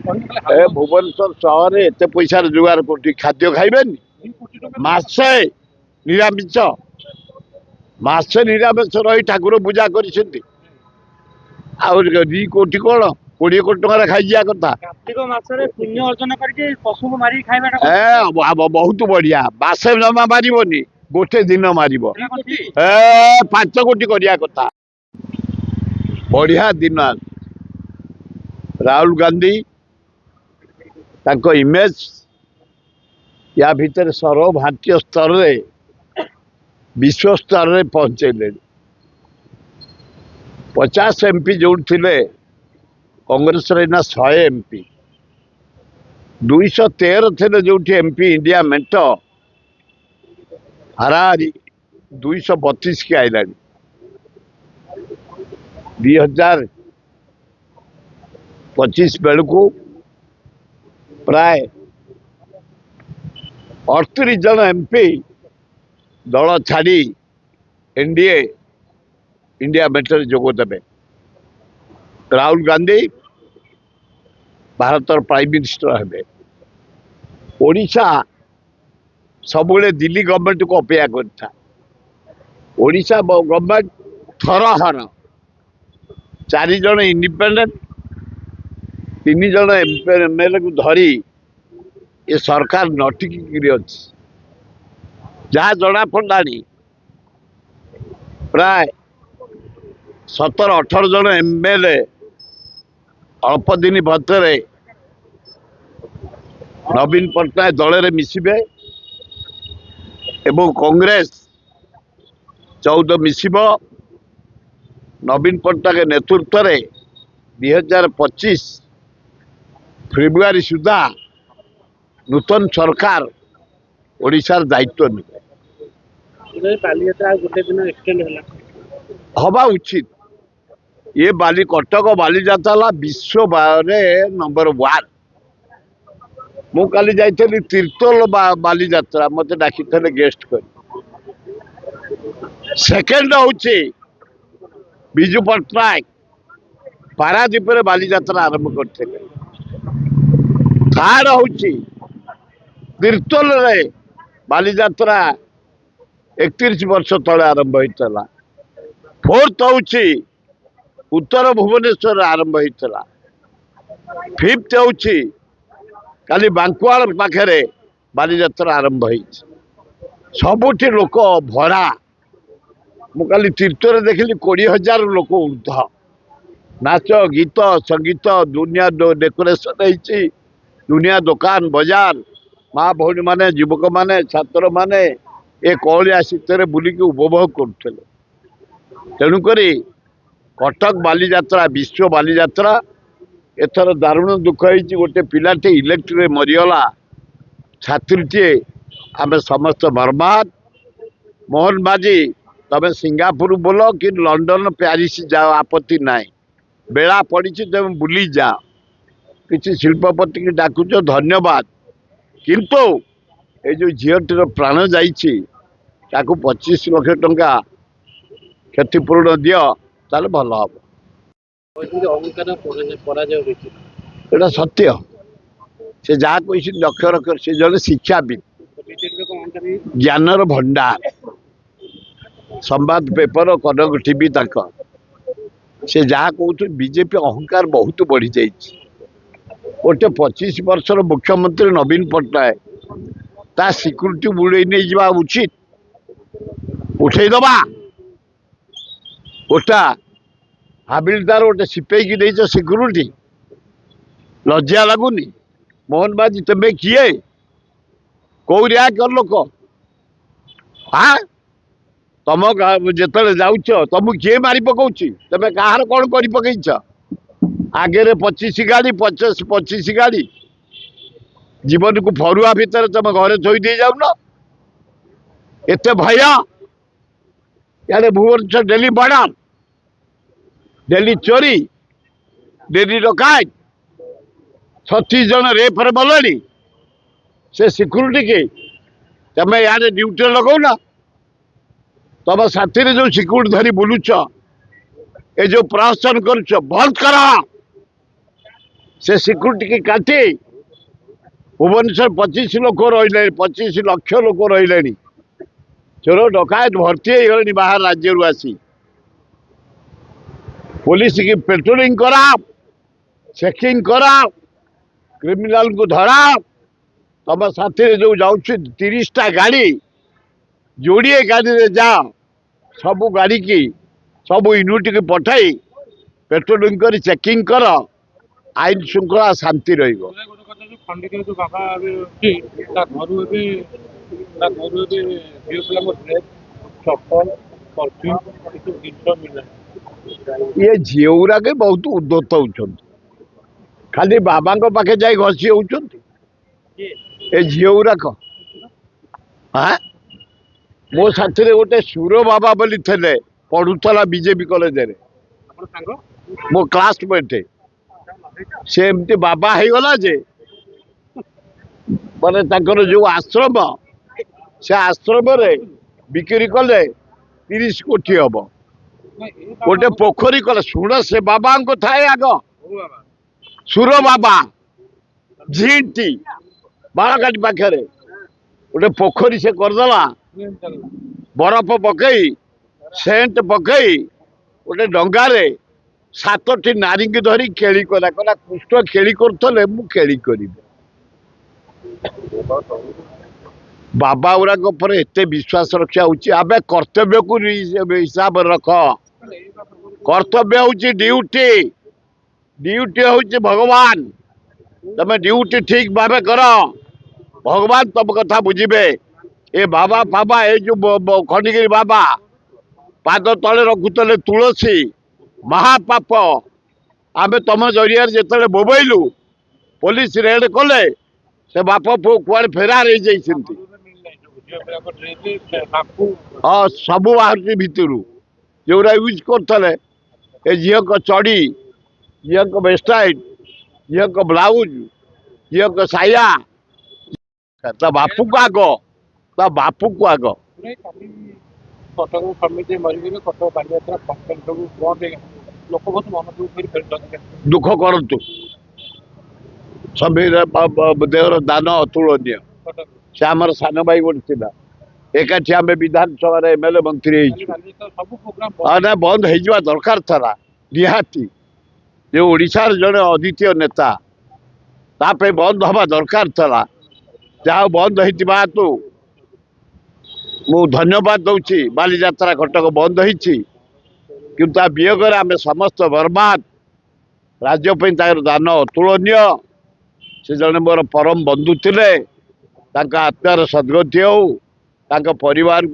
ए भुवनेश्वर सहर एत पैसा रोजगार कर खाद्य खाइबेनि मासे निरामिष मासे निरामिष रही ठाकुर पूजा कर कोटी कौन 20 कोटी टकर खाई कथा कार्तिक मासरे पुण्य अर्जन करके पशु को मारी खाइबा बहुत बढ़िया बासे जमा मारबनी गोटे दिन मार 5 कोटी करिया कथा बढ़िया दिन राहुल गांधी ताको इमेज या भीतर सर्व भारतीय स्तर में विश्व स्तर में पहुंचे 50 एमपी जो थे कांग्रेस ना 100 एमपी 213 थे जो एमपी इंडिया मेंट हाराहारी 232 की आईला 2025 बेलू प्राय 38 जन एमपी दल छाड़ी एनडीए इंडिया मेंटर जोगदेवे राहुल गांधी भारत प्राइम मिनिस्टर हेबे ओडिशा सबुले दिल्ली गवर्नमेंट को अपेक्षा करता ओडिशा गवर्नमेंट थरहर 4 जन इंडिपेंडेंट 3 जन एमएलए को धरी ये सरकार नटिकी अच्छी जहाँ जना पड़ानी प्राय 17-18 जन एमएलए अल्प दिन भर नवीन पट्टनायक दल में मिसबे एवं कांग्रेस 14 मिसब नवीन पट्टनायक नेतृत्व में 2025 फेब्रुआरी सुधा नूतन सरकार ओडिशार दायित्व ने हवा उचित ये बाली कटक बालीजात्रा विश्व नंबर 1 मु काली जाइली तीर्तोल बालीजात्रा मत डाकी गेस्ट कर सेकेंड हूँ विजु पट्टनायक पारादीप बालीजात्रा आरंभ करते थर्ड हूँ तीर्तोल बालीजात्रा 31 वर्ष तले आरंभ होता फोर्थ हूँ उत्तर भुवनेश्वर आरंभ होता फिफ्थ हूँ काली बांकुआल पाखे बालीजात्रा आरंभ हो सबुठी लोक भरा मु काली तीर्थरे देखिली 20,000 लोक ऊर्ध नाच गीत संगीत दुनिया डेकोरेशन होती दुनिया दुकान बाजार माँ भौणी माने युवक माने छात्र माने ए कलिया शीतर बुलिकी उपभोग करुले तेणुक कटक बालीजात्रा विश्व बालीजात्रा एथर दारुण दुख होती गोटे पिलाटे इलेक्ट्री मरीगला छात्रीटे आम समस्त बर्बाद मोहन बाजी तमें सिंगापुर बोल कि लंडन प्यारिस जाओ आपत्ति ना बेला पड़ी तुम बुली जाओ किसी शिल्पपति की डाकुच धन्यवाद किंतु ये जो झीटर प्राण जाइए 25 लाख टंका क्षतिपूरण दियो ताले भल हम एटा सत्य से जहाँ कोई लक्ष्य से जन शिक्षाविद ज्ञानर भंडार संवाद पेपर कनक टीवी तक से जहाँ कहते बीजेपी अहंकार बहुत बढ़ी जाइए गोटे 25 वर्षर मुख्यमंत्री नवीन पट्टनायक ता सिक्यूरीटी बुड़े नहीं जा उचित उठेदबा गोटा हाबिलदार गोटे सिपाही की नहीं सिक्यूरीटी लज्जा लगुनि मोहन बाजी तुम्हें किए कौ कर लोक हाँ तुम जिते जाऊच तुमको किए मारी पकाउची तुम कहार कौन कर पकईच आगे 25 गाड़ी 25 गाड़ी जीवन को फरुआ भितर तुम घरे थोई दे जाऊन एत भय यार भुवनेश्वर डेली बड़ा डेली चोरी डेली डकायत 36 जन रेफर बोली से सिक्यूरीटी की तुम यार ड्यूटी लगौना तुम साथी जो सिक्यूरीटी धरी बुलुच ये जो प्रहसन करुच बंद कर से सिक्यूरीटी की काटी भुवनेश्वर 25 लोक रही 25 लक्ष लोक रही चोर डकायत भर्ती हो गले बाहर राज्य आसी पुलिस की पेट्रोलिंग करा चेकिंग करा क्रिमिनाल को धरा तुम साथी जो जाऊ 30टा गाड़ी जोड़िए गाड़ी जाओ सबू गाड़ी की सबू यूनिट की पठाई पेट्रोलिंग कर चेकिंग कर आईन श्रृंखला शांति रहिबो। खंडित जो बाबा ଅଛି ତା ଘରୁ ଏବେ ଝିଅ ପିଲାଙ୍କ ଡ୍ରେସ୍ ଚପଲ ପରଫ୍ୟୁମ୍ ଏସବୁ ଜିନିଷ ମିଳିଲା। ये झील गुरा के बहुत उद्दत होउछन खाली बाबा पाखे जाई घसी होउछन ए झील गुराक हाँ मो साथी गोटे सुर बाबा बोली थे पढ़ुला बीजेपी कॉलेज रे ଆପଣ ସାଙ୍ଗ मो क्लासमेट से एमती बाबा हो गला जे माने ताकर जो आश्रम से आश्रम रे बिक्री कले 30 कोटी हम गोटे पोखरी कले शुण से बाबा को थाए आग सुर बाबा झीटी बालकाटी पाखे गोटे पोखरी से करदेला बरफ पकई सेंट पकई गोटे डंगारे 7टी नारी की धरी खेली कला कला कृष्ण खेली करथले मु खेली करी बाबा गुराक पर एते विश्वास रक्षा होची आबे कर्तव्य को हिसाब रख कर्तव्य होची ड्यूटी ड्यूटी होची भगवान तमे ड्यूटी ठीक भावे कर भगवान तब कथा बुझिबे ए बाबा बाबा ए जो खंडगिरी बाबा पाद तले रखुतले तुलसी महापाप आमे तम जरिया जिते बोबैलु पुलिस रेड कले से बाप पु कुआड़े फेरार हो जाइछन्ति हाँ सबू बाहर भितर जोरा यूज करते ए झील को चढ़ी झील को वेस्टाइट झील को ब्लाउज झील को साया ता बापू को आग ता बापू को आग कटक समिति मरीगले कटक बालियात्रा फंक्शन सब बंद हो लोक बहुत मन दुख दुख करतु समीर देवर दान अतुलनीय से आमर सान भाई गोटे एकाठी आम विधानसभा एमएलए मंत्री सब प्रोग्राम बंद हो दरकार था निहाती जो ओडिशार जड़े अद्वितीय नेता तापे बंद हवा दरकार था जहाँ बंद होता तू मु धन्यवाद दौची बालीजात्रा कटक बंद होती किंतु आ वियोगे आम समस्त बर्बाद राज्यपाई दान अतुलनीय से जड़े मोर परम बंधु थे आत्मार सद्गति हो परिवार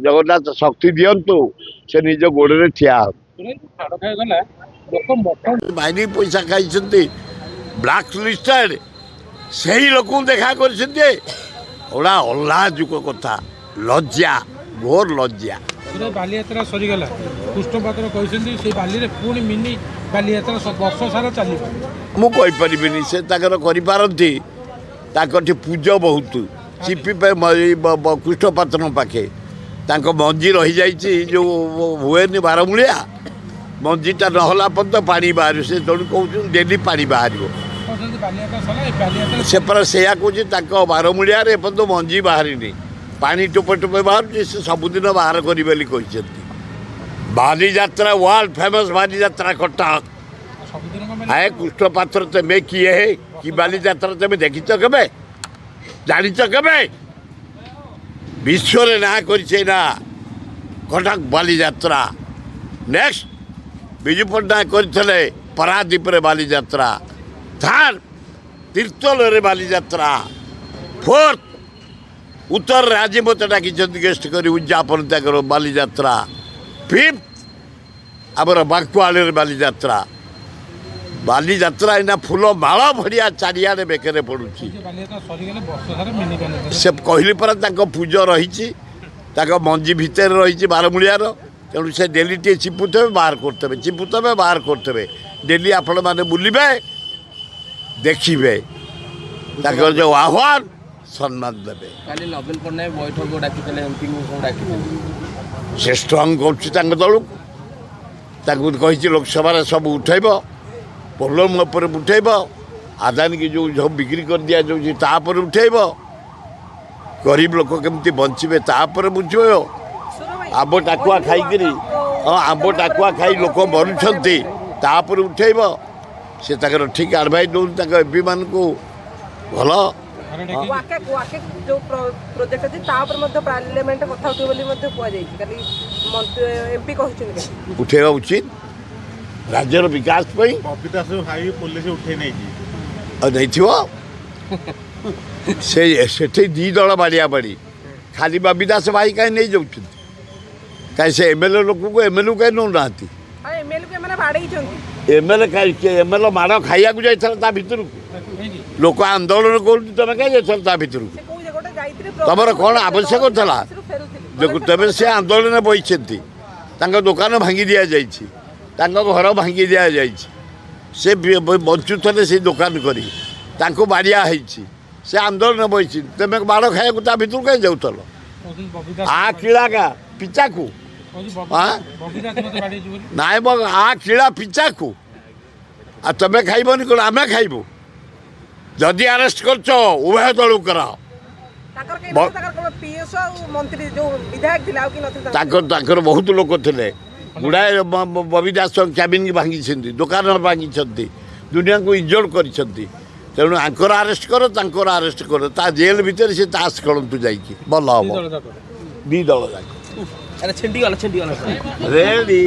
जगन्नाथ शक्ति दिंतु से निज गोड़े ठिया बाहरी पैसा खाई ब्लाक लिस्टेड से ही लोक देखा कर अल्लाजुक कथा लज्जा घोर लज्जा बालीयात्रा सरीगला कृष्णपात्र कहते से बाली पुणी मिनी बालीयात्रा वर्ष सारा चलो मुझे से करती पूज बहुत चिपी कृष्णपात्र पाखे मंजी रही जाइए जो हुए बारमूलिया मंजीटा नहला पर्यंत पानी बाहर से तेणु कौन डेली पानी बाहर से से कहे बारमूलिया एपर्त मंजी बाहरी पानी टोपे टोपे बाहर से सबुदिन बाहर करें कहते बालीजात्रा वर्ल्ड फेमस बालीजात्रा कटक आए कृष्णपात्र तेमे किए है कि बालीजात्रा तेमे देखीच के जानीच के विश्व ना कर कटक बालीजात्रा नेक्स्ट विजु पट्टनायक करते परादीप बालीजात्रा थर्ड तीर्तोल बालीजात्रा फोर्थ उत्तर राज्य मत डाक गेस्ट कर उद्यापन त्यागर बालीजात्रा फिफ्थ आमर बांकुआल बालीजात्रा बालीजात्रा इना फूल माल भड़िया चारिआडे बेकरे पड़ुची से कहली पर पूज रही मंजी भितर रही बारमूलियार तेणु से डेली टे चिपुथे बाहर करते चिपुथे बाहर करते डेली आपण मैंने बुलवे देखिए जो आह्वान सम्मान देवे नवीन पट्टनायक बैठक डाकी से स्ट्रंग कर दल कही लोकसभा सब उठेब प्रोब्लेम उठेब ଆଦାନୀ କି ଯେଉଁ ସବୁ ବିକ୍ରି କରିଦିଆଯାଉଛି ତାପରେ ଉଠେଇବ, ଗରିବ ଲୋକ କେମିତି ବଞ୍ଚିବେ ତାପରେ ବୁଝିବ। ଆମ୍ବ ଟାକୁଆ ଖାଇକିରି ଆମ୍ବ ଟାକୁଆ ଖାଇ ଲୋକ ମରୁଛନ୍ତି ତାପରେ ଉଠେଇବ। ସେ ତାଙ୍କର ଠିକ୍ ଆଡ଼ଭାଇସ୍ ଦେଉଛନ୍ତି ତାଙ୍କ ଏମ୍ପି ମାନଙ୍କୁ। ଭଲ ଯୋଉ ପ୍ରୋଜେକ୍ଟ ଅଛି ତା ଉପରେ ମଧ୍ୟ ପାର୍ଲିଆମେଣ୍ଟ କଥା ଉଠିବ ବୋଲି ମଧ୍ୟ କୁହାଯାଇଛି। କାଲି ଏମ୍ପି କହିଛନ୍ତି ଉଠେଇବା ଉଚିତ ରାଜ୍ୟର ବିକାଶ ପାଇଁ। ପୋଲିସ ଉଠେଇ ନେଇଛି ଆଉ ନେଇଥିବ ସେଠି ଦୁଇ ଦଳ ବାଡ଼ିଆ ବାଡ଼ି, ଖାଲି ବାବି ଦାସ ଭାଇ କାହିଁ ନେଇଯାଉଛନ୍ତି? କାହିଁ ସେ ଏମ୍ଏଲ୍ଏ ଲୋକଙ୍କୁ ଏମ୍ଏଲ୍ଏ କାହିଁ ନେଉନାହାନ୍ତି? ଏମ୍ଏଲ୍ଏ କାହିଁ ଏମ୍ଏଲ୍ଏ ମାଡ଼ ଖାଇବାକୁ ଯାଇଥିଲା ତା ଭିତରକୁ? ଲୋକ ଆନ୍ଦୋଳନ କରୁଛି ତମେ କାହିଁ ଯାଇଥିଲ ତା ଭିତରକୁ? ତମର କ'ଣ ଆବଶ୍ୟକ ଥିଲା? ଦେଖୁ ତେବେ ସେ ଆନ୍ଦୋଳନ ବହିଛନ୍ତି, ତାଙ୍କ ଦୋକାନ ଭାଙ୍ଗି ଦିଆଯାଇଛି, ତାଙ୍କ ଘର ଭାଙ୍ଗି ଦିଆଯାଇଛି, ସେ ବଞ୍ଚୁଥିଲେ ସେଇ ଦୋକାନ କରି, ତାଙ୍କୁ ବାଡ଼ିଆ ହେଇଛି, ସେ ଆନ୍ଦୋଳନ ବହିଛି। ତମେ ମାଡ଼ ଖାଇବାକୁ ତା ଭିତରକୁ କାହିଁ ଯାଉଥିଲ? ଆ କିଳାକା ପିଚାକୁ ନାଇଁ ମ ଆ କିଳା ପିଚାକୁ ଆଉ ତମେ ଖାଇବନି କ'ଣ ଆମେ ଖାଇବୁ? ଯଦି ଆରେଷ୍ଟ କରୁଛ ଉଭୟ ଦଳକୁ କରାଅ। ତାଙ୍କର ବହୁତ ଲୋକ ଥିଲେ, ଗୁଡ଼ାଏ ବବି ଦାସ କ୍ୟାବିନ୍ ଭାଙ୍ଗିଛନ୍ତି, ଦୋକାନ ଭାଙ୍ଗିଛନ୍ତି, ଦୁନିଆକୁ ଇଜୋର୍ଡ କରିଛନ୍ତି। ତେଣୁ ଆଙ୍କର ଆରେଷ୍ଟ କର, ତାଙ୍କର ଆରେଷ୍ଟ କର, ତା ଜେଲ୍ ଭିତରେ ସେ ତାସ ଖେଳନ୍ତୁ ଯାଇକି, ଭଲ ହବ। ଦୁଇ ଦଳ ଯାକ ରେଡି।